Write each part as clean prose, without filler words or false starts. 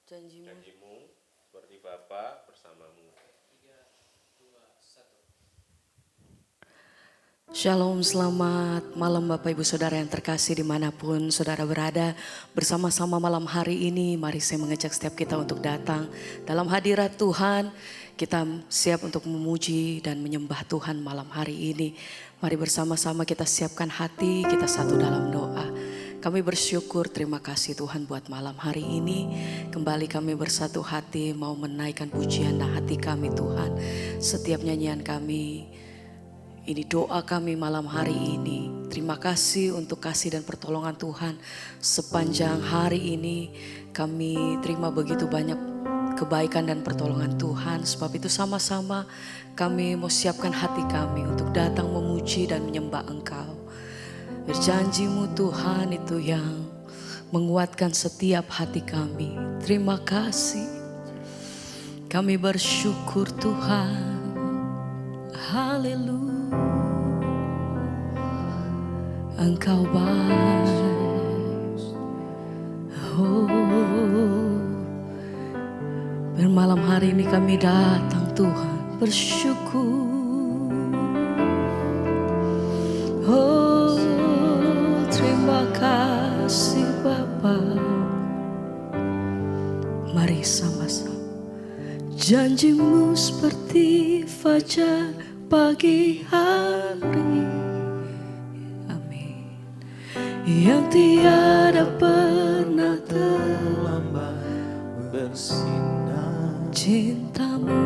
janjimu seperti Bapa bersamamu. 3, 2, 1. Shalom, selamat malam Bapak Ibu Saudara yang terkasih dimanapun Saudara berada. Bersama-sama malam hari ini mari saya mengajak setiap kita untuk datang dalam hadirat Tuhan. Kita siap untuk memuji dan menyembah Tuhan malam hari ini. Mari bersama-sama kita siapkan hati, kita satu dalam doa. Kami bersyukur, terima kasih Tuhan buat malam hari ini. Kembali kami bersatu hati mau menaikkan pujian dan hati kami Tuhan. Setiap nyanyian kami, ini doa kami malam hari ini. Terima kasih untuk kasih dan pertolongan Tuhan. Sepanjang hari ini kami terima begitu banyak kebaikan dan pertolongan Tuhan. Sebab itu sama-sama kami mau siapkan hati kami untuk datang memuji dan menyembah Engkau. Berjanjimu Tuhan itu yang menguatkan setiap hati kami. Terima kasih. Kami bersyukur Tuhan. Haleluya. Engkau baik. Oh, bermalam hari ini kami datang Tuhan bersyukur. Oh, terima kasih Bapa. Mari sama-sama. Janjimu seperti fajar pagi hari, amin, yang tiada pernah terlambat bersinar. Cintamu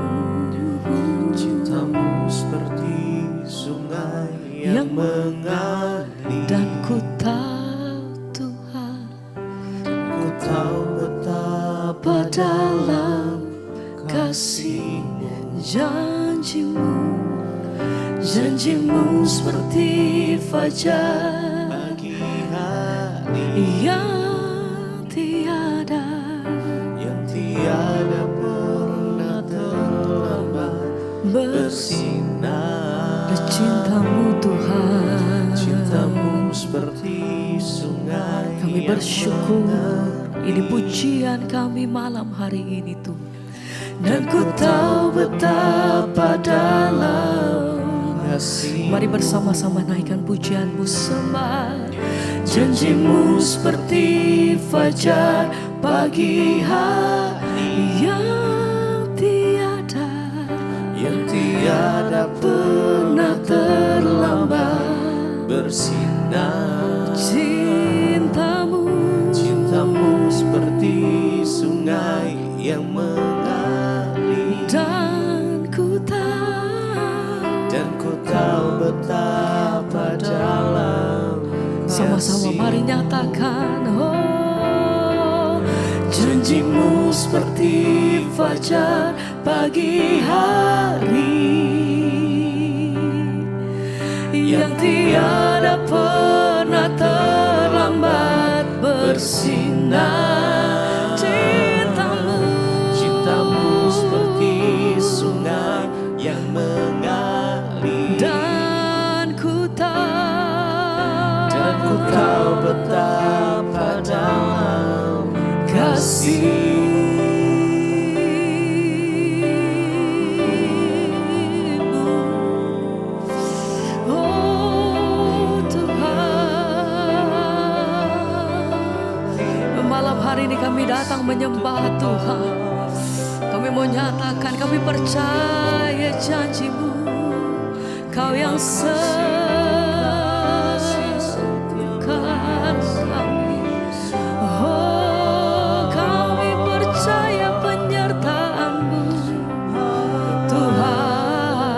Seperti sungai yang mengalir, dan ku tahu Tuhan, ku tahu betapa dalam kasih-Mu. Janjimu seperti fajar pagi hari yang tiada pernah terlambat bersinar. Cintamu Tuhan, Cintamu seperti sungai. kami bersyukur. Ini pujian kami malam hari ini Tuhan. Dan ku tahu betapa dalam kasih. Mari bersama-sama naikkan pujian-Mu sembah. Janjimu seperti fajar pagi hari yang tiada pernah terlambat bersinar. Cintamu seperti sungai yang mengalir, dan ku tahu betapa dalam sama-sama mari nyatakan. Oh, janjimu seperti fajar pagi hari yang tiada pernah terlambat bersinar. Cintamu seperti sungai yang mengalir, Dan ku tahu betapa dalam kasih-Mu. Oh Tuhan, malam hari ini kami datang menyembah Tuhan. Kami mau nyatakan kami percaya janji-Mu. Kau yang sembuhkan kami. Oh, kami percaya penyertaan-Mu Tuhan.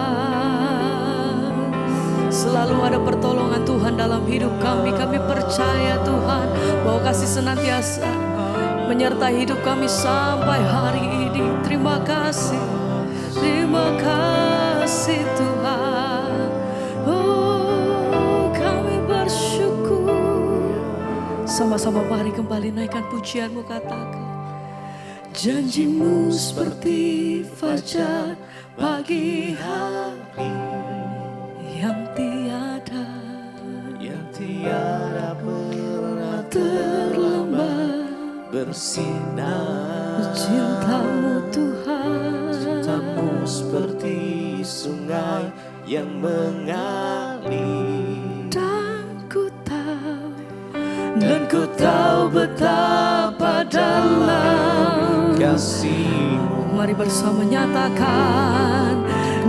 Selalu ada pertolongan Tuhan dalam hidup kami. Kami percaya Tuhan bahwa kasih senantiasa menyertai hidup kami sampai hari ini. Terima kasih Tuhan. Oh, kami bersyukur. Sama-sama mari kembali naikkan pujian-Mu, katakan. Janji-Mu seperti fajar pagi hari yang tiada pernah terlambat bersinar. Cintamu Tuhan, Cintamu seperti sungai yang mengalir. Dan ku tahu betapa dalam kasih-Mu. Mari bersama nyatakan,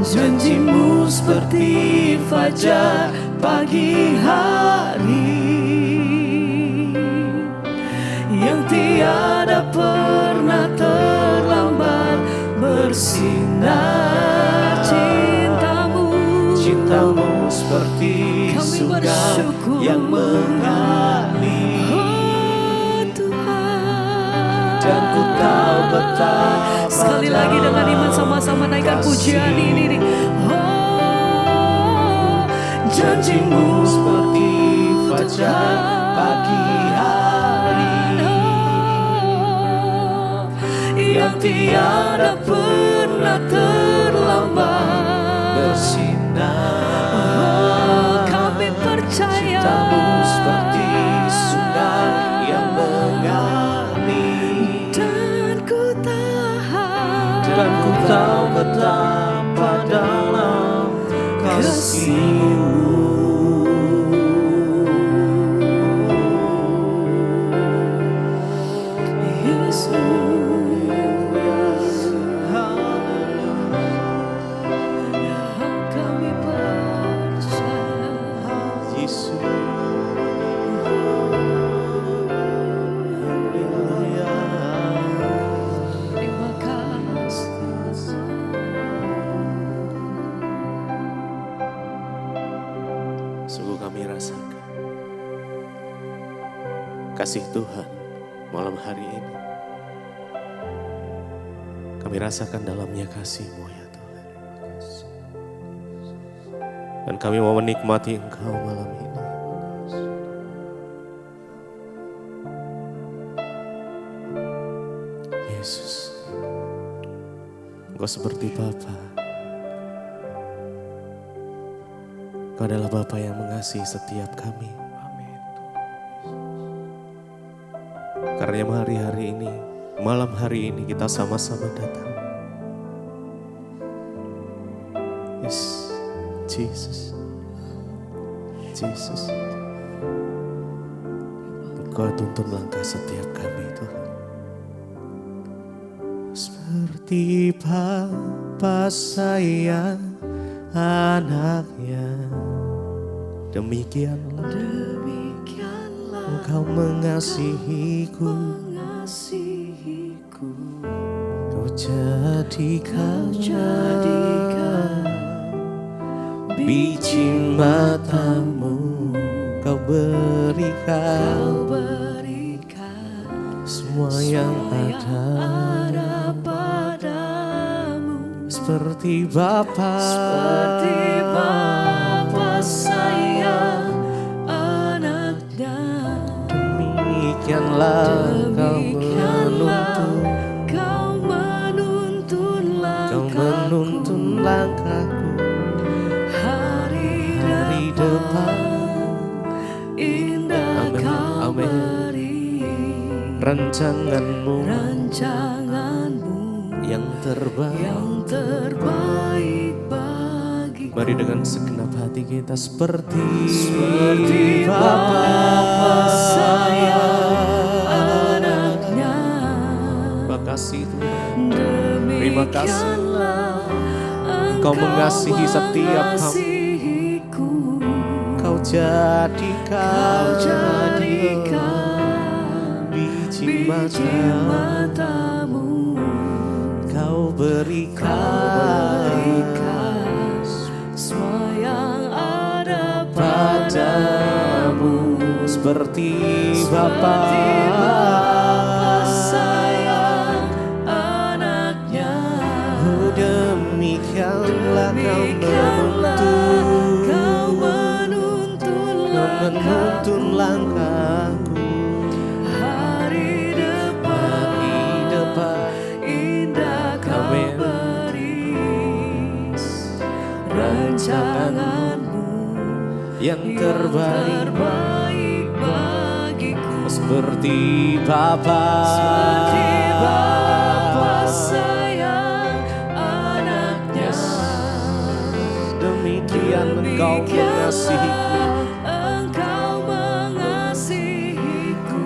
Janji-Mu seperti fajar pagi hari yang tiada pernah terlambat bersinar. Cintamu seperti sungai yang mengalir. Dan ku tahu betapa sekali lagi dengan iman sama-sama naikkan pujian ini. Janji-Mu seperti fajar pagi hari yang tiada pernah terlambat bersinar. Kami percaya Cintamu seperti sungai yang mengalir. Dan ku tahu betapa dalam kasih-Mu. kami percaya. Yesus. Terima kasih. Sungguh kami rasakan kasih Tuhan malam hari ini. Kami rasakan dalamnya kasih-Mu ya Tuhan. Dan kami mau menikmati Engkau malam ini. Yesus, Engkau seperti Bapa. Engkau adalah Bapa yang mengasihi setiap kami. Karena hari-hari ini, malam hari ini kita sama-sama datang. Yes, Jesus. Jesus. Engkau tuntun langkah setiap kami Tuhan. Seperti Bapa sayang anaknya, demikianlah Engkau mengasihiku. Kau jadikan biji matamu, Kau berikan semua yang ada padamu. Seperti Bapa sayang anaknya, demikianlah Kau menuntun langkahku. Hari depan indah Kau beri. Rancangan-Mu yang terbaik bagi. Mari dengan segenap hati kita seperti Bapa sayang anaknya. Terima kasih Tuhan. Terima kasih Engkau mengasihi setiap hamba. Kau jadikan biji matamu, Kau berikan semua yang ada padamu. Seperti Bapa sayang anaknya, oh demikianlah Kau menuntun langkahku. Hari depan indah Kau beri. Rancangan-Mu yang terbaik bagiku. Seperti Bapa mengasihiku. Engkau mengasihiku.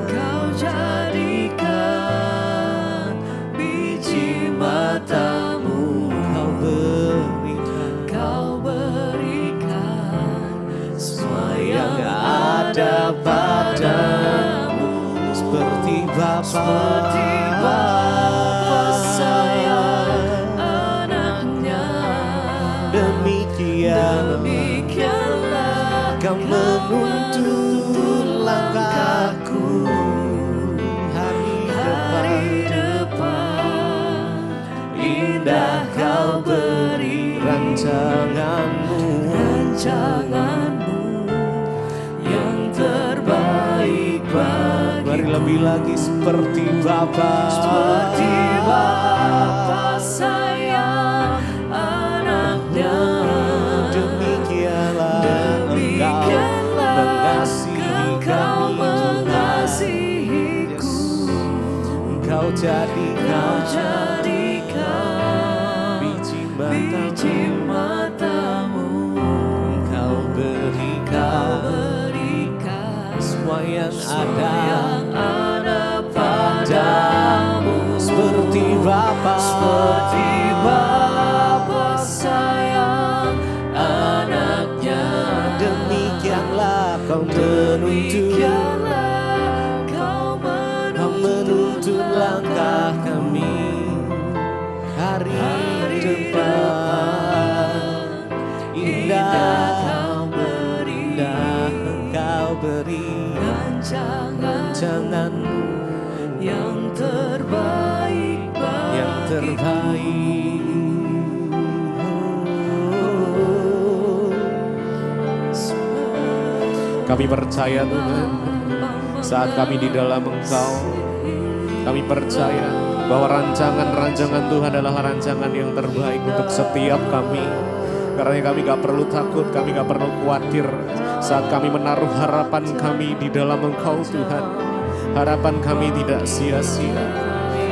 Kau jadikan biji matamu. Kau berikan semua yang ada padamu. Seperti Bapa sayang anaknya, demikianlah Kau menuntun langkahku. Hari depan indah Kau beri rancanganmu yang terbaik bagi. Mari lebih lagi seperti Bapa sayang anaknya. Demikianlah Engkau mengasihiku. Engkau jadikan biji matamu. Engkau berikan semua yang ada padamu. Seperti Bapa sayang anaknya. Demikianlah Kau menuntun langkah kami. Hari depan indah Engkau beri rancanganmu yang terbaik. Kami percaya Tuhan, saat kami di dalam Engkau, kami percaya bahwa rancangan-rancangan Tuhan adalah rancangan yang terbaik untuk setiap kami. Karena kami gak perlu takut, kami gak perlu khawatir saat kami menaruh harapan kami di dalam Engkau Tuhan. Harapan kami tidak sia-sia.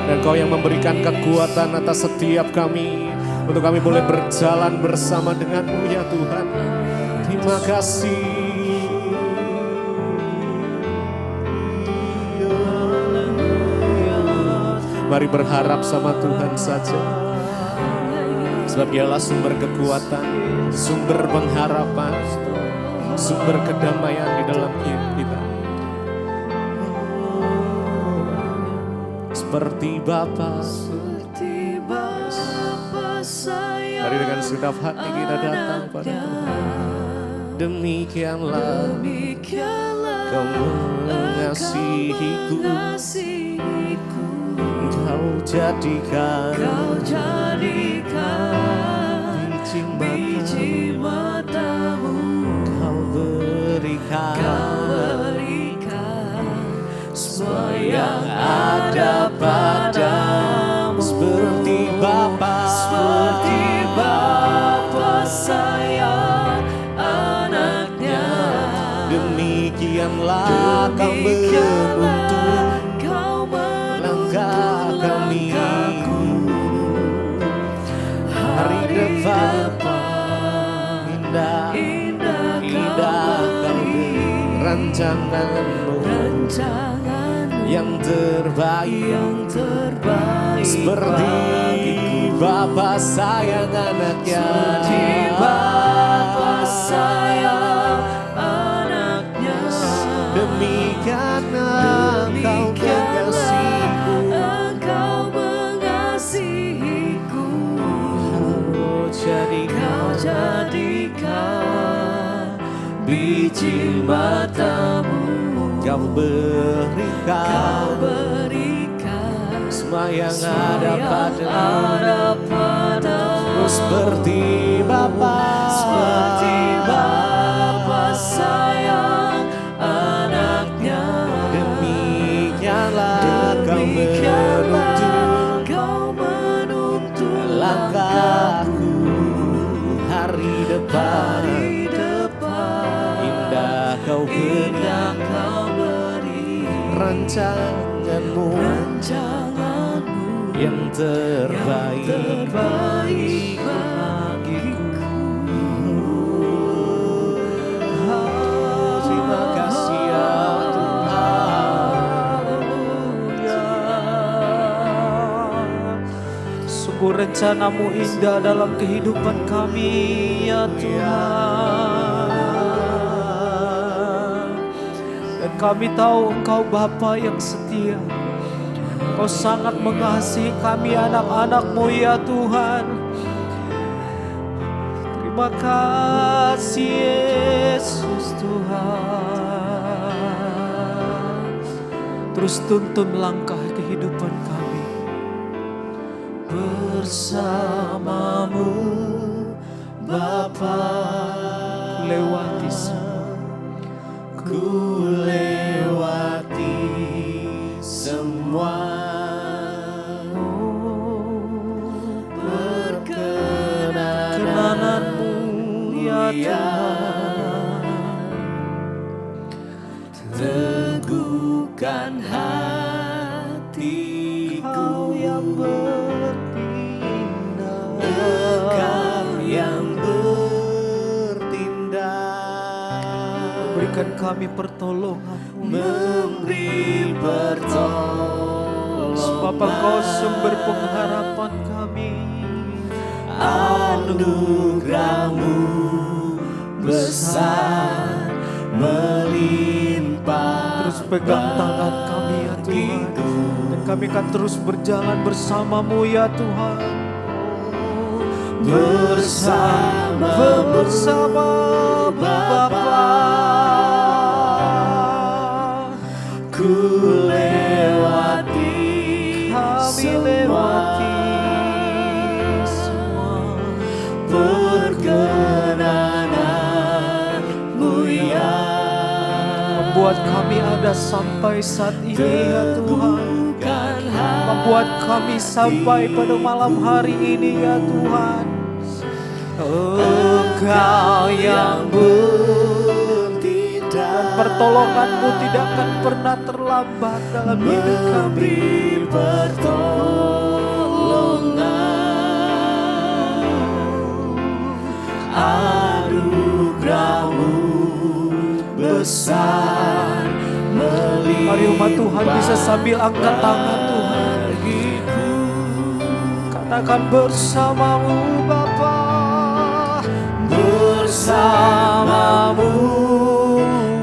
Dan Kau yang memberikan kekuatan atas setiap kami untuk kami boleh berjalan bersama dengan-Mu ya Tuhan. Terima kasih. Mari berharap sama Tuhan saja. Sebab Dialah sumber kekuatan, sumber pengharapan, sumber kedamaian di dalam hidup kita. Seperti Bapa sayang. Mari dengan segenap hati kita datang pada Tuhan. Demikianlah Kau mengasihiku. Kau jadikan biji matamu. Kau berikan semua yang ada padamu. Seperti Bapa sayang anaknya. Demikianlah Kau menuntun langkah kami. Hari depan indah Kau rancanganmu yang terbaik. Seperti Bapa sayang anaknya. Demikianlah Engkau mengasihiku. Kau jadikan biji matamu. Kau berikan semua yang ada padamu. Seperti Bapa sayang anaknya. Demikianlah Kau menuntun langkahku. Hari depan indah Kau beri rancanganmu yang terbaik bagiku. rencana-Mu indah dalam kehidupan kami ya Tuhan. Dan kami tahu Engkau Bapa yang setia. Engkau sangat mengasihi kami anak-anak-Mu ya Tuhan. Terima kasih Yesus Tuhan. Terus tuntun langkah kehidupan kami. Bersama-Mu Bapa, lewati semua. Ku lewati semua perkenanan-Mu ya Tuhan. teguhkan hatiku, Kau yang bertindak, Engkau yang bertindak, berikan kami pertolongan-Mu, memberi pertolongan. sebab Engkau sumber pengharapan kami. Anugerah-Mu besar melimpah. Terus pegang tangan kami ya Tuhan, dan kami akan terus berjalan bersama-Mu ya Tuhan. Bersama Bapa, ku lewati, kami lewati semua perkenanan-Mu yang membuat kami ada sampai saat ini ya Tuhan. Membuat kami sampai pada malam hari ini ya Tuhan. Engkau yang bertindak, dan pertolongan-Mu tidak akan pernah terlambat dalam hidup kami. Anugerah-Mu besar melimpah. Mari umat Tuhan bisa sambil angkat tangan Tuhan. Katakan bersama-Mu Bapa, bersama-Mu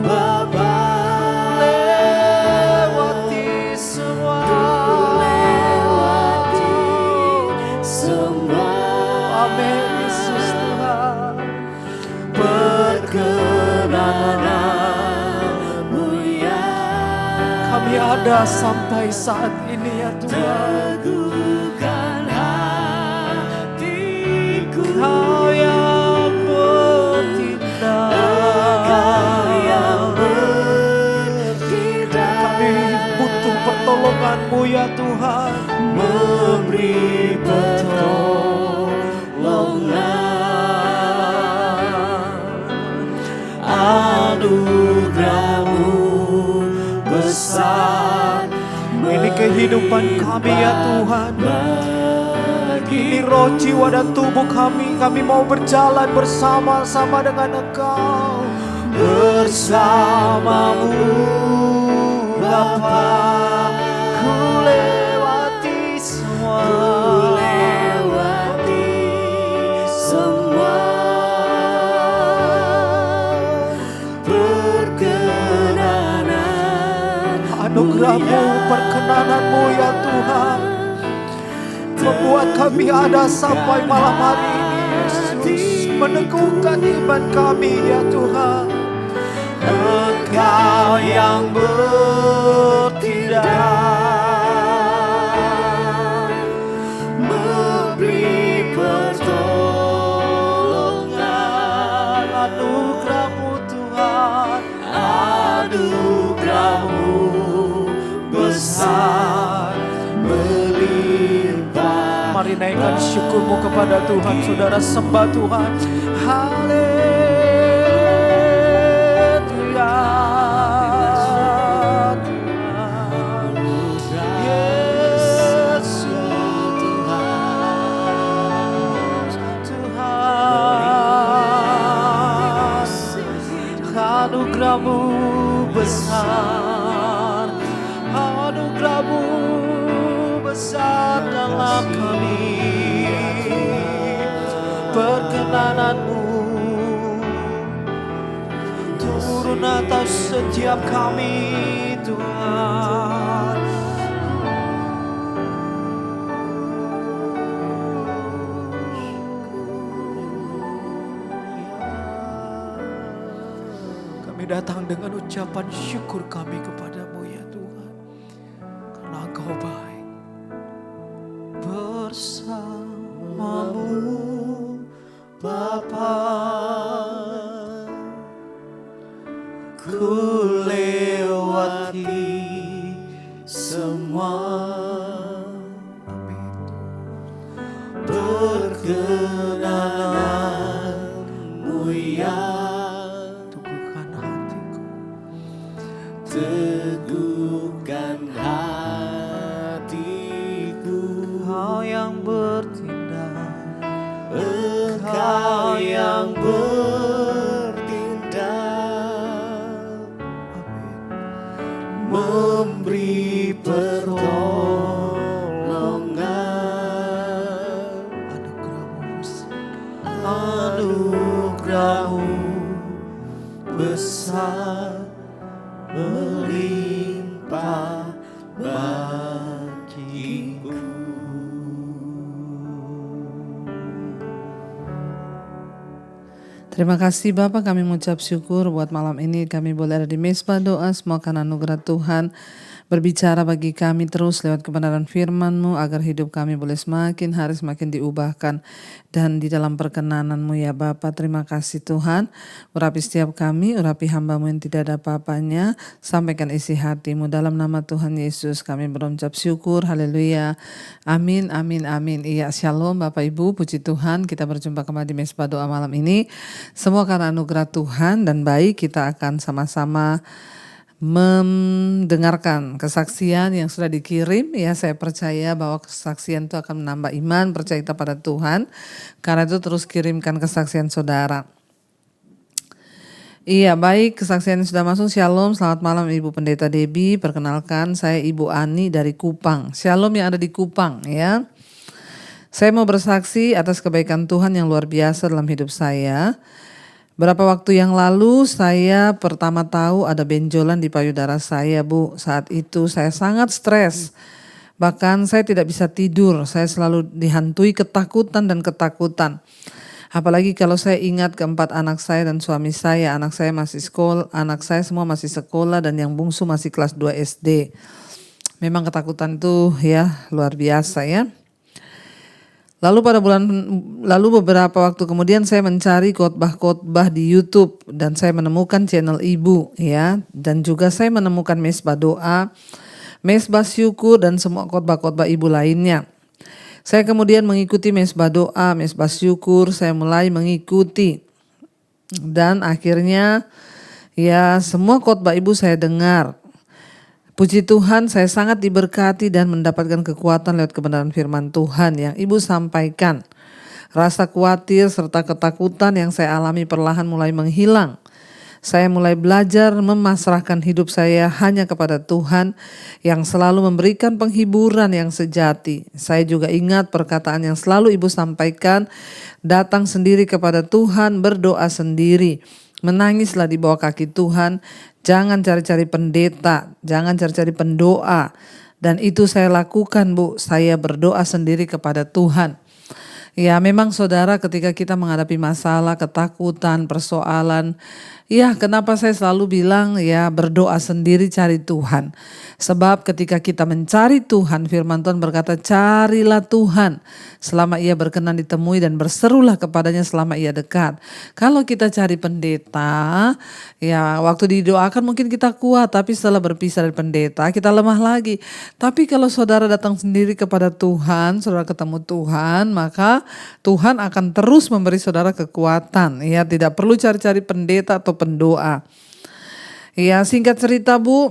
Bapa, lewati semua, lewati semua. Amin Yesus Tuhan. Perkenanan-Mu yang Kami ada sampai saat ini ya Tuhan. teguhkan hatiku, Kau yang bertindak, Engkau yang bertindak, kami butuh pertolongan-Mu ya Tuhan. memberi pertolongan. Anugerah-Mu besar Ini kehidupan kami ya Tuhan. Ini roh, jiwa dan tubuh kami. Kami mau berjalan bersama-sama dengan Engkau. bersama-Mu Bapa, ku lewati semua, lewati semua perkenanan. anugerah-Mu, perkenanan-Mu ya Tuhan, membuat kami ada sampai malam hari ini Yesus. Meneguhkan iman kami ya Tuhan. Engkau yang bertindak, memberi pertolongan. Anugerah-Mu Tuhan, Anugerah-Mu besar melimpah. mari naikkan syukur-Mu kepada Tuhan. Saudara sembah Tuhan. Haleluya. Yesus Tuhan, anugerah-Mu besar, anugerah-Mu besar dalam kami perkenanan-Mu turun atas setiap kami Tuhan. Kami datang dengan ucapan syukur kami kepada-Mu ya Tuhan, karena Engkau baik. Bersama-Mu Bapa, ku lewati semua perkenanan-Mu ya teguhkan hatiku, teguhkan hatiku. Engkau yang bertindak, Engkau yang bertindak, memberi pertolongan. Anugerah-Mu besar melimpah bagiku. Terima kasih Bapak, kami mengucap syukur buat malam ini kami boleh ada di Mezbah Doa. Semoga anugerah Tuhan berbicara bagi kami terus lewat kebenaran firman-Mu, agar hidup kami boleh semakin hari semakin diubahkan dan di dalam perkenanan-Mu ya Bapa. Terima kasih Tuhan, urapi setiap kami, urapi hamba-Mu yang tidak ada apa-apanya, sampaikan isi hati-Mu dalam nama Tuhan Yesus kami berucap syukur, haleluya, amin, amin, amin. Iya, shalom Bapak Ibu, puji Tuhan, kita berjumpa kembali di Mezbah Doa malam ini. Semua karena anugerah Tuhan dan baik, kita akan sama-sama mendengarkan kesaksian yang sudah dikirim. Ya, saya percaya bahwa kesaksian itu akan menambah iman, percaya kita pada Tuhan. Karena itu terus kirimkan kesaksian saudara. Iya, baik, kesaksian yang sudah masuk. Shalom, selamat malam Ibu Pendeta Debbie. Perkenalkan, saya Ibu Ani dari Kupang. Shalom yang ada di Kupang ya. Saya mau bersaksi atas kebaikan Tuhan yang luar biasa dalam hidup saya. Berapa waktu yang lalu saya pertama tahu ada benjolan di payudara saya, Bu. Saat itu saya sangat stres. Bahkan saya tidak bisa tidur. Saya selalu dihantui ketakutan dan ketakutan. Apalagi kalau saya ingat keempat anak saya dan suami saya. Anak saya masih sekolah, anak saya semua masih sekolah dan yang bungsu masih kelas 2 SD. Memang ketakutan itu ya luar biasa ya. Lalu beberapa waktu kemudian saya mencari khotbah-khotbah di YouTube dan saya menemukan channel Ibu ya, dan juga saya menemukan Mezbah Doa, Mezbah Syukur dan semua khotbah-khotbah Ibu lainnya. Saya kemudian mengikuti Mezbah Doa, Mezbah Syukur, saya mulai mengikuti dan akhirnya ya semua khotbah Ibu saya dengar. Puji Tuhan, saya sangat diberkati dan mendapatkan kekuatan lewat kebenaran firman Tuhan yang Ibu sampaikan. Rasa khawatir serta ketakutan yang saya alami perlahan mulai menghilang. Saya mulai belajar memasrahkan hidup saya hanya kepada Tuhan yang selalu memberikan penghiburan yang sejati. Saya juga ingat perkataan yang selalu Ibu sampaikan, datang sendiri kepada Tuhan, berdoa sendiri. Menangislah di bawah kaki Tuhan, jangan cari-cari pendeta, jangan cari-cari pendoa. Dan itu saya lakukan, Bu, saya berdoa sendiri kepada Tuhan. Ya memang saudara, ketika kita menghadapi masalah, ketakutan, persoalan, ya kenapa saya selalu bilang ya berdoa sendiri, cari Tuhan. Sebab ketika kita mencari Tuhan, firman Tuhan berkata carilah Tuhan selama ia berkenan ditemui dan berserulah kepadanya selama ia dekat. Kalau kita cari pendeta, ya waktu didoakan mungkin kita kuat, tapi setelah berpisah dari pendeta kita lemah lagi. Tapi kalau saudara datang sendiri kepada Tuhan, saudara ketemu Tuhan, maka Tuhan akan terus memberi saudara kekuatan. Ya, tidak perlu cari-cari pendeta atau pendoa. Ya, singkat cerita, Bu,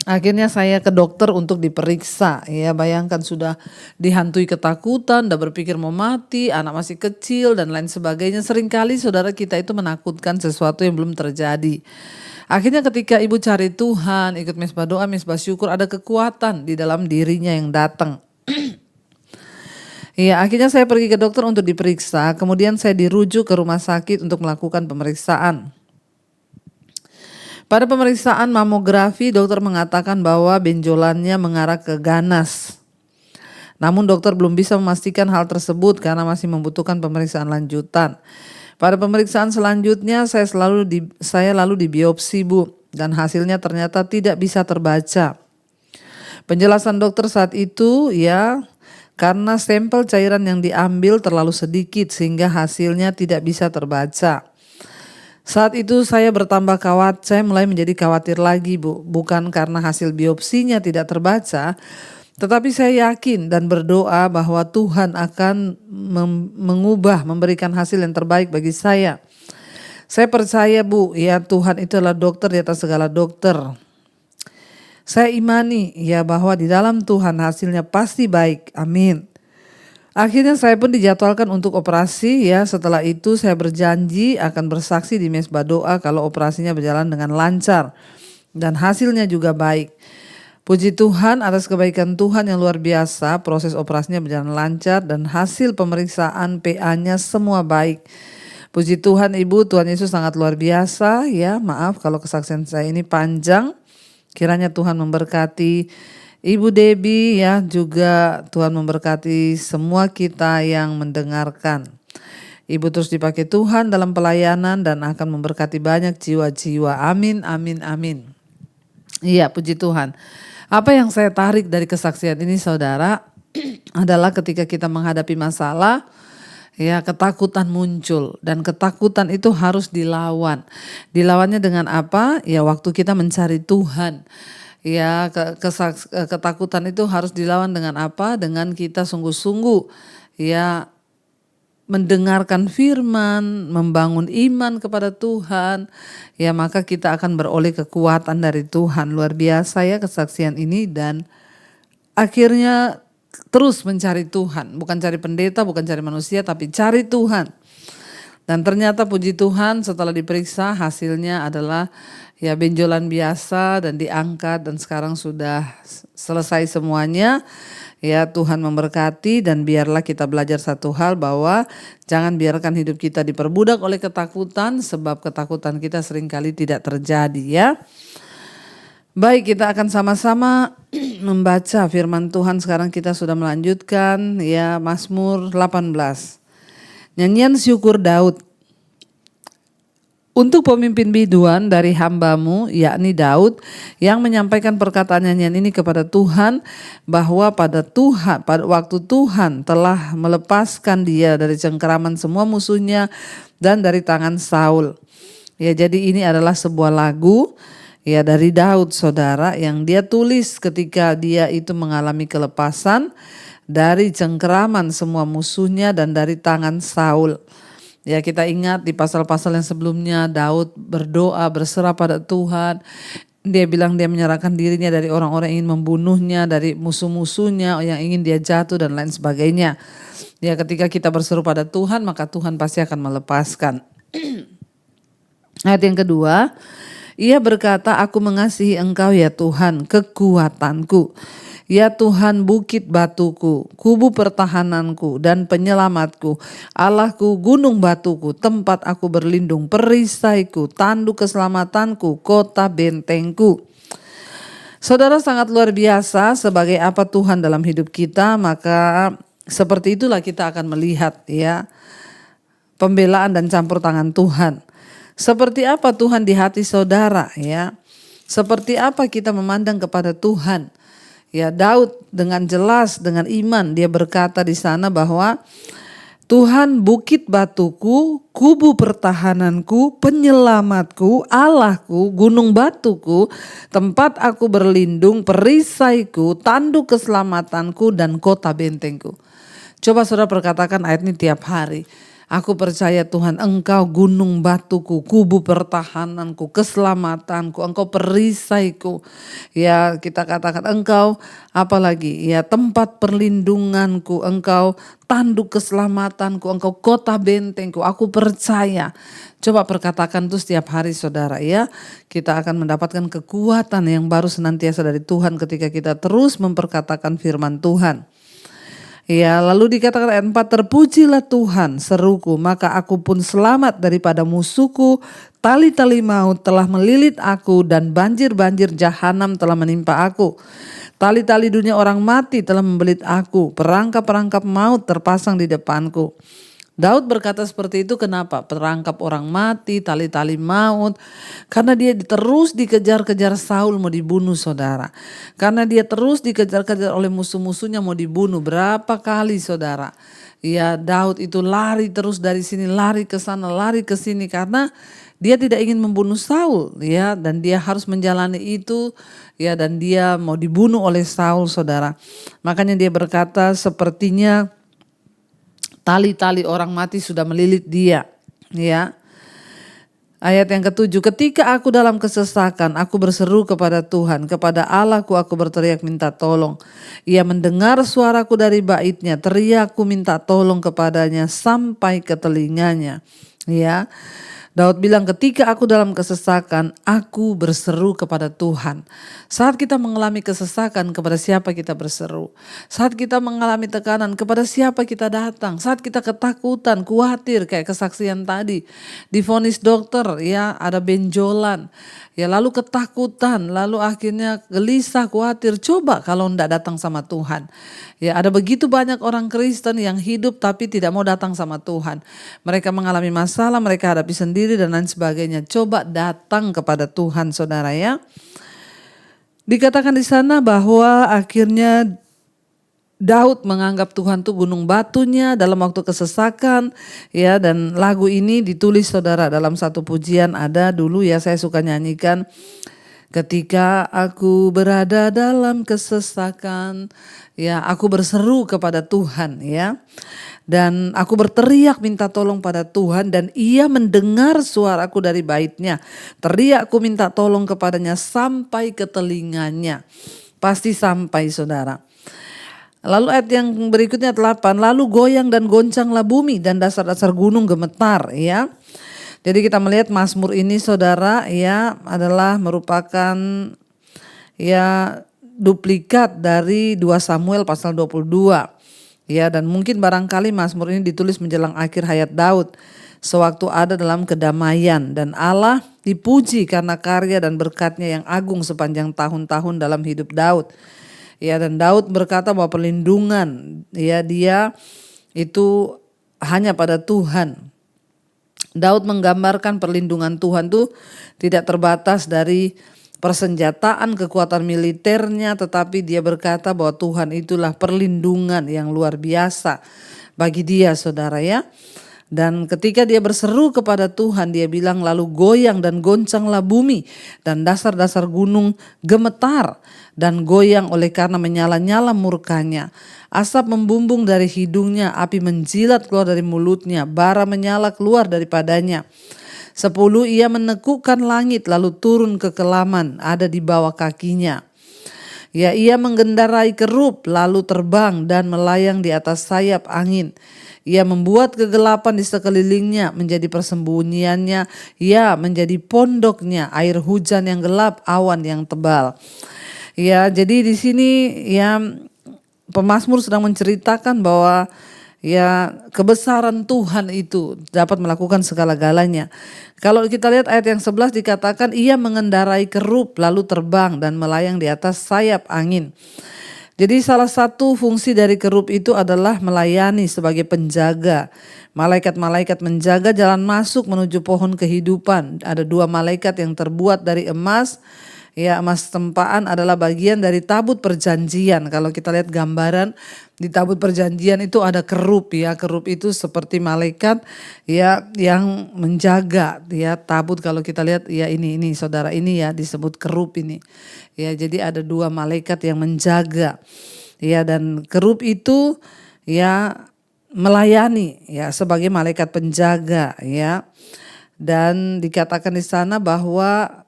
akhirnya saya ke dokter untuk diperiksa. Ya, bayangkan sudah dihantui ketakutan, udah berpikir mau mati, anak masih kecil dan lain sebagainya. Seringkali saudara kita itu menakutkan sesuatu yang belum terjadi. Akhirnya ketika Ibu cari Tuhan, ikut Mezbah Doa, Mezbah Syukur, ada kekuatan di dalam dirinya yang datang. Iya, akhirnya saya pergi ke dokter untuk diperiksa, kemudian saya dirujuk ke rumah sakit untuk melakukan pemeriksaan. Pada pemeriksaan mamografi, dokter mengatakan bahwa benjolannya mengarah ke ganas. Namun dokter belum bisa memastikan hal tersebut karena masih membutuhkan pemeriksaan lanjutan. Pada pemeriksaan selanjutnya saya lalu dibiopsi, Bu, dan hasilnya ternyata tidak bisa terbaca. Penjelasan dokter saat itu ya, karena sampel cairan yang diambil terlalu sedikit sehingga hasilnya tidak bisa terbaca. Saat itu saya mulai menjadi khawatir lagi, Bu. Bukan karena hasil biopsinya tidak terbaca, tetapi saya yakin dan berdoa bahwa Tuhan akan memberikan hasil yang terbaik bagi saya. Saya percaya, Bu, ya Tuhan itu adalah dokter di atas segala dokter. Saya imani ya bahwa di dalam Tuhan hasilnya pasti baik. Amin. Akhirnya saya pun dijadwalkan untuk operasi ya. Setelah itu saya berjanji akan bersaksi di mesbah doa kalau operasinya berjalan dengan lancar dan hasilnya juga baik. Puji Tuhan atas kebaikan Tuhan yang luar biasa, proses operasinya berjalan lancar dan hasil pemeriksaan PA-nya semua baik. Puji Tuhan Ibu, Tuhan Yesus sangat luar biasa ya. Maaf kalau kesaksian saya ini panjang. Kiranya Tuhan memberkati Ibu Debbie ya, juga Tuhan memberkati semua kita yang mendengarkan. Ibu terus dipakai Tuhan dalam pelayanan dan akan memberkati banyak jiwa-jiwa. Amin, amin, amin. Iya, puji Tuhan. Apa yang saya tarik dari kesaksian ini saudara adalah ketika kita menghadapi masalah, ya ketakutan muncul dan ketakutan itu harus dilawan. Dilawannya dengan apa? Ya waktu kita mencari Tuhan. Ya ketakutan itu harus dilawan dengan apa? Dengan kita sungguh-sungguh ya mendengarkan firman, membangun iman kepada Tuhan. Ya maka kita akan beroleh kekuatan dari Tuhan. Luar biasa ya kesaksian ini dan akhirnya terus mencari Tuhan. Bukan cari pendeta, bukan cari manusia tapi cari Tuhan. Dan ternyata puji Tuhan setelah diperiksa hasilnya adalah ya benjolan biasa dan diangkat dan sekarang sudah selesai semuanya. Ya Tuhan memberkati dan biarlah kita belajar satu hal bahwa jangan biarkan hidup kita diperbudak oleh ketakutan sebab ketakutan kita seringkali tidak terjadi ya. Baik, kita akan sama-sama membaca firman Tuhan. Sekarang kita sudah melanjutkan ya Mazmur 18. Nyanyian syukur Daud. Untuk pemimpin biduan dari hamba-Mu, yakni Daud, yang menyampaikan perkataan nyanyian ini kepada Tuhan, bahwa pada waktu Tuhan telah melepaskan dia dari cengkeraman semua musuhnya dan dari tangan Saul. Ya, jadi ini adalah sebuah lagu ya dari Daud saudara yang dia tulis ketika dia itu mengalami kelepasan dari cengkeraman semua musuhnya dan dari tangan Saul. Ya kita ingat di pasal-pasal yang sebelumnya Daud berdoa berserah pada Tuhan. Dia bilang dia menyerahkan dirinya dari orang-orang yang ingin membunuhnya, dari musuh-musuhnya yang ingin dia jatuh dan lain sebagainya. Ya ketika kita berseru pada Tuhan maka Tuhan pasti akan melepaskan. Ayat yang kedua, ia berkata, aku mengasihi Engkau ya Tuhan, kekuatanku. Ya Tuhan bukit batuku, kubu pertahananku dan penyelamatku, Allahku gunung batuku, tempat aku berlindung, perisaiku, tanduk keselamatanku, kota bentengku. Saudara sangat luar biasa sebagai apa Tuhan dalam hidup kita, maka seperti itulah kita akan melihat ya pembelaan dan campur tangan Tuhan. Seperti apa Tuhan di hati saudara ya, seperti apa kita memandang kepada Tuhan. Ya Daud dengan jelas dengan iman dia berkata di sana bahwa Tuhan bukit batuku, kubu pertahananku, penyelamatku, Allahku, gunung batuku, tempat aku berlindung, perisaiku, tanduk keselamatanku dan kota bentengku. Coba saudara perkatakan ayat ini tiap hari. Aku percaya Tuhan Engkau gunung batuku, kubu pertahananku, keselamatanku, Engkau perisaiku. Ya kita katakan Engkau apalagi ya tempat perlindunganku, Engkau tanduk keselamatanku, Engkau kota bentengku. Aku percaya. Coba perkatakan itu setiap hari saudara ya. Kita akan mendapatkan kekuatan yang baru senantiasa dari Tuhan ketika kita terus memperkatakan firman Tuhan. Ya, lalu dikatakan ayat 4, terpujilah Tuhan seruku, maka aku pun selamat daripada musuhku. Tali-tali maut telah melilit aku dan banjir-banjir jahanam telah menimpa aku. Tali-tali dunia orang mati telah membelit aku, perangkap-perangkap maut terpasang di depanku. Daud berkata seperti itu kenapa? Perangkap orang mati, tali-tali maut. Karena dia terus dikejar-kejar Saul mau dibunuh saudara. Karena dia terus dikejar-kejar oleh musuh-musuhnya mau dibunuh. Berapa kali saudara? Ya Daud itu lari terus dari sini, lari ke sana, lari ke sini. Karena dia tidak ingin membunuh Saul ya. Dan dia harus menjalani itu ya. Dan dia mau dibunuh oleh Saul saudara. Makanya dia berkata sepertinya tali-tali orang mati sudah melilit dia, ya. Ayat yang ketujuh, ketika aku dalam kesesakan, aku berseru kepada Tuhan, kepada Allahku aku berteriak minta tolong. Ia mendengar suaraku dari baitnya, teriakku minta tolong kepadanya sampai ke telinganya, ya. Daud bilang ketika aku dalam kesesakan, aku berseru kepada Tuhan. Saat kita mengalami kesesakan, kepada siapa kita berseru? Saat kita mengalami tekanan, kepada siapa kita datang? Saat kita ketakutan, khawatir kayak kesaksian tadi. Divonis dokter ya ada benjolan. Ya lalu ketakutan, lalu akhirnya gelisah, khawatir. Coba kalau enggak datang sama Tuhan. Ya ada begitu banyak orang Kristen yang hidup tapi tidak mau datang sama Tuhan. Mereka mengalami masalah, mereka hadapi sendiri dan lain sebagainya. Coba datang kepada Tuhan saudara ya. Dikatakan di sana bahwa akhirnya Daud menganggap Tuhan tuh gunung batunya dalam waktu kesesakan ya, dan lagu ini ditulis saudara dalam satu pujian ada dulu ya, saya suka nyanyikan. Ketika aku berada dalam kesesakan ya, aku berseru kepada Tuhan ya, dan aku berteriak minta tolong pada Tuhan dan ia mendengar suaraku dari baitnya. Teriakku minta tolong kepadanya sampai ke telinganya. Pasti sampai saudara. Lalu ayat yang berikutnya 8, lalu goyang dan goncanglah bumi dan dasar-dasar gunung gemetar ya. Jadi kita melihat Mazmur ini saudara ya adalah merupakan ya duplikat dari 2 Samuel pasal 22. Ya, dan mungkin barangkali Mazmur ini ditulis menjelang akhir hayat Daud sewaktu ada dalam kedamaian, dan Allah dipuji karena karya dan berkatnya yang agung sepanjang tahun-tahun dalam hidup Daud. Ya, dan Daud berkata bahwa perlindungan ya dia itu hanya pada Tuhan. Daud menggambarkan perlindungan Tuhan tuh tidak terbatas dari persenjataan kekuatan militernya, tetapi dia berkata bahwa Tuhan itulah perlindungan yang luar biasa bagi dia saudara ya. Dan ketika dia berseru kepada Tuhan, dia bilang lalu goyang dan goncanglah bumi dan dasar-dasar gunung gemetar dan goyang oleh karena menyala-nyala murkanya. Asap membumbung dari hidungnya, api menjilat keluar dari mulutnya, bara menyala keluar daripadanya. 10, ia menekukkan langit lalu turun ke kelaman ada di bawah kakinya. Ya, ia menggendarai kerub lalu terbang dan melayang di atas sayap angin. Ia membuat kegelapan di sekelilingnya menjadi persembunyiannya, ya menjadi pondoknya, air hujan yang gelap, awan yang tebal. Ya, jadi di sini ya pemazmur sedang menceritakan bahwa ya kebesaran Tuhan itu dapat melakukan segala-galanya. Kalau kita lihat ayat yang 11 dikatakan ia mengendarai kerub lalu terbang dan melayang di atas sayap angin. Jadi salah satu fungsi dari kerub itu adalah melayani sebagai penjaga. Malaikat-malaikat menjaga jalan masuk menuju pohon kehidupan. Ada 2 malaikat yang terbuat dari emas. Ya, emas tempaan adalah bagian dari tabut perjanjian. Kalau kita lihat gambaran di tabut perjanjian itu ada kerub ya. Kerub itu seperti malaikat ya yang menjaga ya tabut. Kalau kita lihat ya ini saudara ini ya disebut kerub ini. Ya, jadi ada 2 malaikat yang menjaga. Ya, dan kerub itu ya melayani ya sebagai malaikat penjaga ya. Dan dikatakan di sana bahwa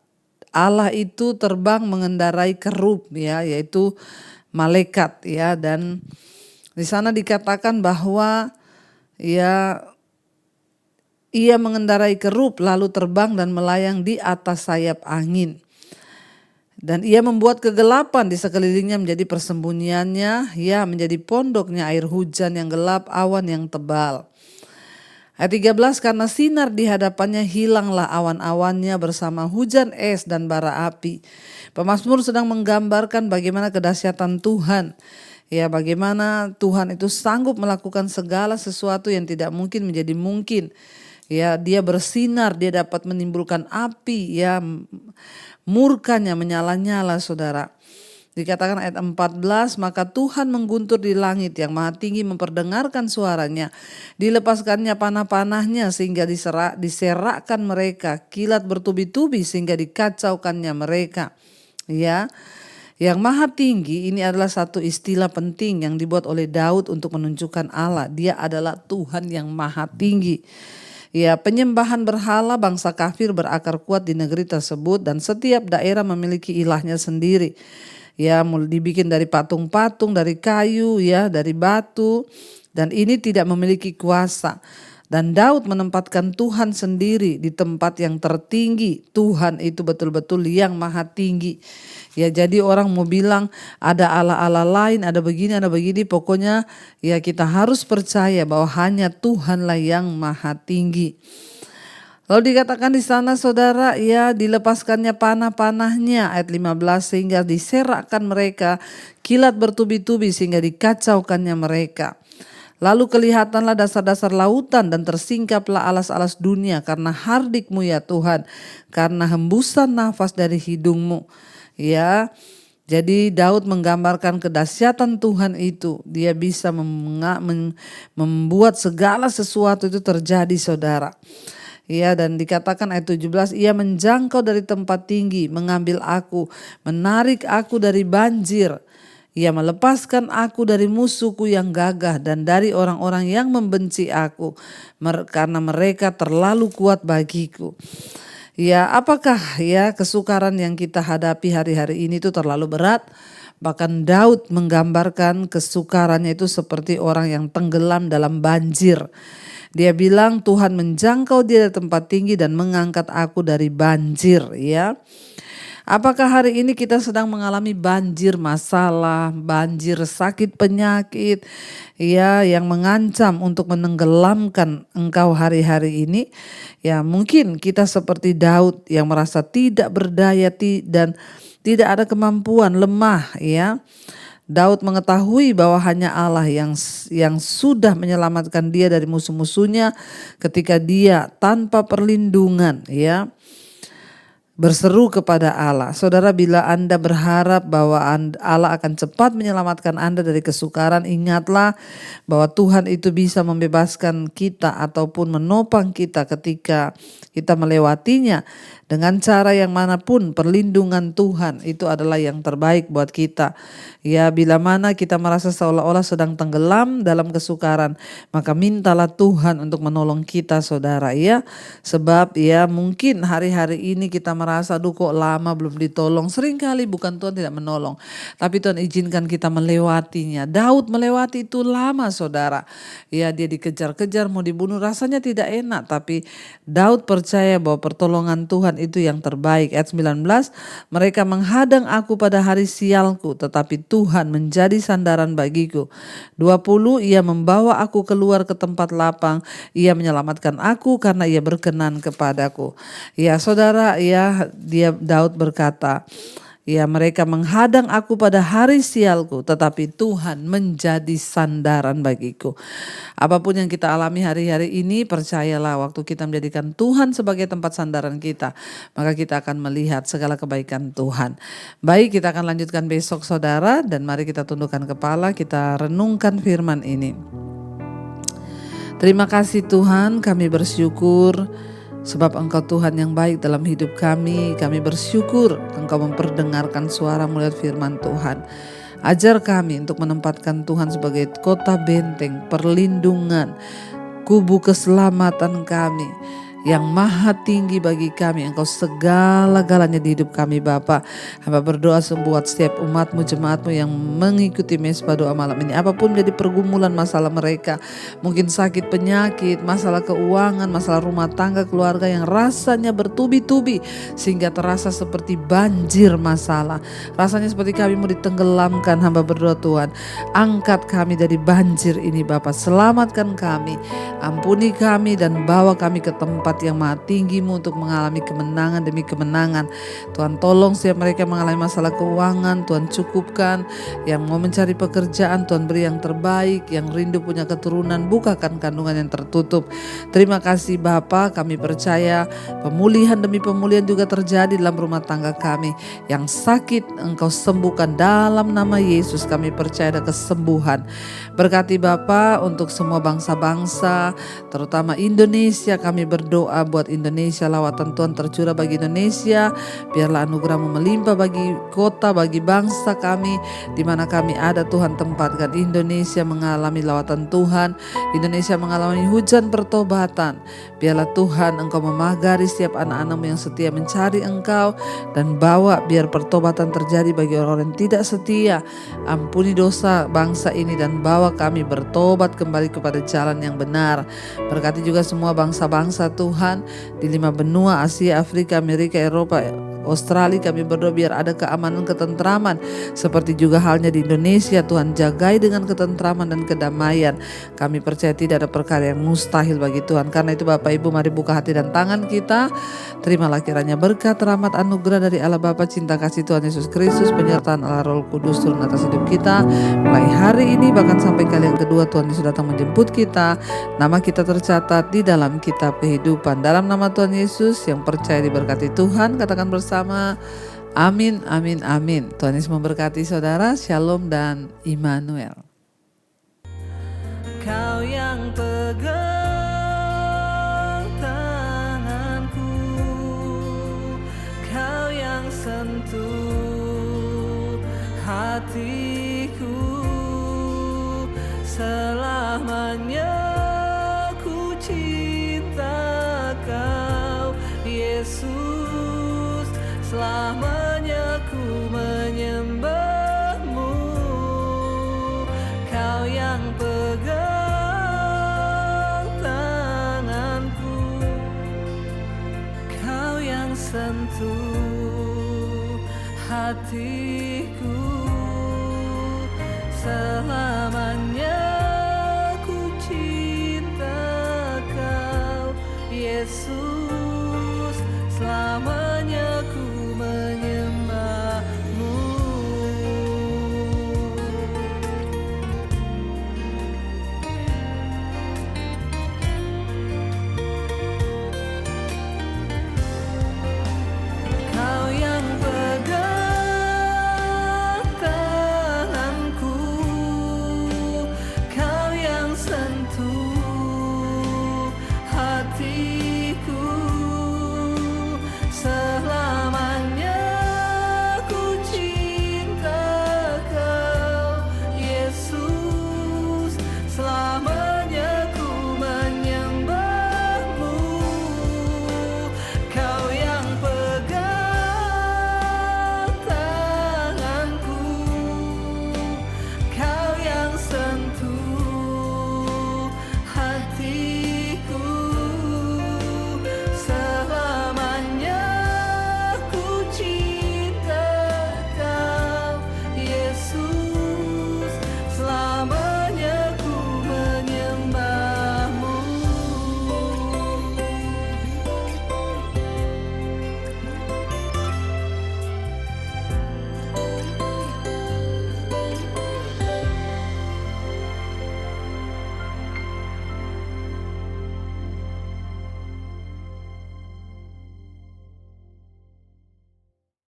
Allah itu terbang mengendarai kerub ya, yaitu malaikat ya, dan di sana dikatakan bahwa ya ia mengendarai kerub lalu terbang dan melayang di atas sayap angin. Dan ia membuat kegelapan di sekelilingnya menjadi persembunyiannya, ya menjadi pondoknya air hujan yang gelap, awan yang tebal. Ayat 13, karena sinar di hadapannya hilanglah awan-awannya bersama hujan es dan bara api. Pemazmur sedang menggambarkan bagaimana kedahsyatan Tuhan. Ya, bagaimana Tuhan itu sanggup melakukan segala sesuatu yang tidak mungkin menjadi mungkin. Ya, dia bersinar, dia dapat menimbulkan api, ya murkanya menyala-nyala, saudara. Dikatakan ayat 14, maka Tuhan mengguntur di langit yang maha tinggi memperdengarkan suaranya. Dilepaskannya panah-panahnya sehingga diserakkan mereka. Kilat bertubi-tubi sehingga dikacaukannya mereka. Ya, yang maha tinggi ini adalah satu istilah penting yang dibuat oleh Daud untuk menunjukkan Allah. Dia adalah Tuhan yang maha tinggi. Ya, penyembahan berhala bangsa kafir berakar kuat di negeri tersebut dan setiap daerah memiliki ilahnya sendiri. Ya, mulai dibikin dari patung-patung, dari kayu, ya, dari batu, dan ini tidak memiliki kuasa. Dan Daud menempatkan Tuhan sendiri di tempat yang tertinggi. Tuhan itu betul-betul yang maha tinggi. Ya, jadi orang mau bilang ada Allah-Allah lain, ada begini, pokoknya ya kita harus percaya bahwa hanya Tuhanlah yang maha tinggi. Lalu dikatakan di sana, saudara, ya dilepaskannya panah-panahnya, ayat 15, sehingga diserakkan mereka, kilat bertubi-tubi sehingga dikacaukannya mereka. Lalu kelihatanlah dasar-dasar lautan dan tersingkaplah alas-alas dunia karena hardikmu ya Tuhan, karena hembusan nafas dari hidungmu. Ya, jadi Daud menggambarkan kedahsyatan Tuhan itu. Dia bisa membuat segala sesuatu itu terjadi, saudara. Ya, dan dikatakan ayat 17, ia menjangkau dari tempat tinggi, mengambil aku, menarik aku dari banjir. Ia melepaskan aku dari musuhku yang gagah dan dari orang-orang yang membenci aku, karena mereka terlalu kuat bagiku. Ya, apakah ya kesukaran yang kita hadapi hari-hari ini itu terlalu berat? Bahkan Daud menggambarkan kesukarannya itu seperti orang yang tenggelam dalam banjir. Dia bilang Tuhan menjangkau dia dari tempat tinggi dan mengangkat aku dari banjir, ya. Apakah hari ini kita sedang mengalami banjir masalah, banjir sakit penyakit, ya, yang mengancam untuk menenggelamkan engkau hari-hari ini? Ya, mungkin kita seperti Daud yang merasa tidak berdaya dan tidak ada kemampuan, lemah, ya. Daud mengetahui bahwa hanya Allah yang sudah menyelamatkan dia dari musuh-musuhnya ketika dia tanpa perlindungan, ya, berseru kepada Allah. Saudara, bila Anda berharap bahwa Allah akan cepat menyelamatkan Anda dari kesukaran, ingatlah bahwa Tuhan itu bisa membebaskan kita ataupun menopang kita ketika kita melewatinya. Dengan cara yang manapun, perlindungan Tuhan itu adalah yang terbaik buat kita. Ya, bila mana kita merasa seolah-olah sedang tenggelam dalam kesukaran, maka mintalah Tuhan untuk menolong kita, saudara, ya. Sebab ya mungkin hari-hari ini kita merasa, aduh kok lama belum ditolong. Seringkali bukan Tuhan tidak menolong, tapi Tuhan izinkan kita melewatinya. Daud melewati itu lama, saudara. Ya, dia dikejar-kejar, mau dibunuh, rasanya tidak enak, tapi Daud percaya bahwa pertolongan Tuhan itu yang terbaik. Ayat 19, mereka menghadang aku pada hari sialku, tetapi Tuhan menjadi sandaran bagiku. 20, ia membawa aku keluar ke tempat lapang, ia menyelamatkan aku karena ia berkenan kepadaku. Ya, saudara, ya, Daud berkata, ya, mereka menghadang aku pada hari sialku, tetapi Tuhan menjadi sandaran bagiku. Apapun yang kita alami hari-hari ini, percayalah waktu kita menjadikan Tuhan sebagai tempat sandaran kita, maka kita akan melihat segala kebaikan Tuhan. Baik, kita akan lanjutkan besok, saudara, dan mari kita tundukkan kepala, kita renungkan firman ini. Terima kasih Tuhan, kami bersyukur sebab Engkau Tuhan yang baik dalam hidup kami. Kami bersyukur Engkau memperdengarkan suara melalui firman Tuhan. Ajar kami untuk menempatkan Tuhan sebagai kota benteng, perlindungan, kubu keselamatan kami. yang maha tinggi bagi kami. Engkau segala-galanya di hidup kami Bapa. Hamba berdoa buat setiap umatmu, jemaatmu yang mengikuti mesbah doa malam ini. Apapun menjadi pergumulan masalah mereka, mungkin sakit penyakit, masalah keuangan, masalah rumah tangga, keluarga yang rasanya bertubi-tubi sehingga terasa seperti banjir masalah. Rasanya seperti kami mau ditenggelamkan. Hamba berdoa Tuhan, angkat kami dari banjir ini Bapa. Selamatkan kami, ampuni kami dan bawa kami ke tempat yang maha tinggi-Mu untuk mengalami kemenangan demi kemenangan. Tuhan tolong setiap mereka mengalami masalah keuangan, Tuhan cukupkan. Yang mau mencari pekerjaan, Tuhan beri yang terbaik. Yang rindu punya keturunan, bukakan kandungan yang tertutup. Terima kasih Bapa, kami percaya pemulihan demi pemulihan juga terjadi dalam rumah tangga kami. Yang sakit Engkau sembuhkan dalam nama Yesus. Kami percaya ada kesembuhan. Berkati Bapa untuk semua bangsa-bangsa, terutama Indonesia. Kami berdoa buat Indonesia, lawatan Tuhan tercurah bagi Indonesia. Biarlah anugerah-Mu melimpah bagi kota, bagi bangsa kami, di mana kami ada Tuhan. Tempatkan Indonesia mengalami lawatan Tuhan. Indonesia mengalami hujan pertobatan. Biarlah Tuhan Engkau memagari setiap anak-anak-Mu yang setia mencari Engkau, dan bawa biar pertobatan terjadi bagi orang-orang yang tidak setia. Ampuni dosa bangsa ini dan bawa kami bertobat kembali kepada jalan yang benar. Berkati juga semua bangsa-bangsa Tuhan di 5 benua, Asia, Afrika, Amerika, Eropa, Australia. Kami berdoa biar ada keamanan, ketentraman, seperti juga halnya di Indonesia. Tuhan jagai dengan ketentraman dan kedamaian. Kami percaya tidak ada perkara yang mustahil bagi Tuhan. Karena itu Bapak Ibu, mari buka hati dan tangan kita. Terimalah kiranya berkat, rahmat, anugerah dari Allah Bapa, cinta kasih Tuhan Yesus Kristus, penyertaan Allah Roh Kudus turun atas hidup kita mulai hari ini bahkan sampai kali yang kedua Tuhan Yesus datang menjemput kita. Nama kita tercatat di dalam kitab kehidupan. Dalam nama Tuhan Yesus yang percaya diberkati Tuhan, katakan bersama, amin, amin, amin. Tuhan Yesus memberkati saudara. Shalom dan Immanuel. Kau yang pegang tanganku, kau yang sentuh hatiku, selamanya ku cinta Kau Yesus, selamanya ku menyembah-Mu. Kau yang pegang tanganku, Kau yang sentuh hati.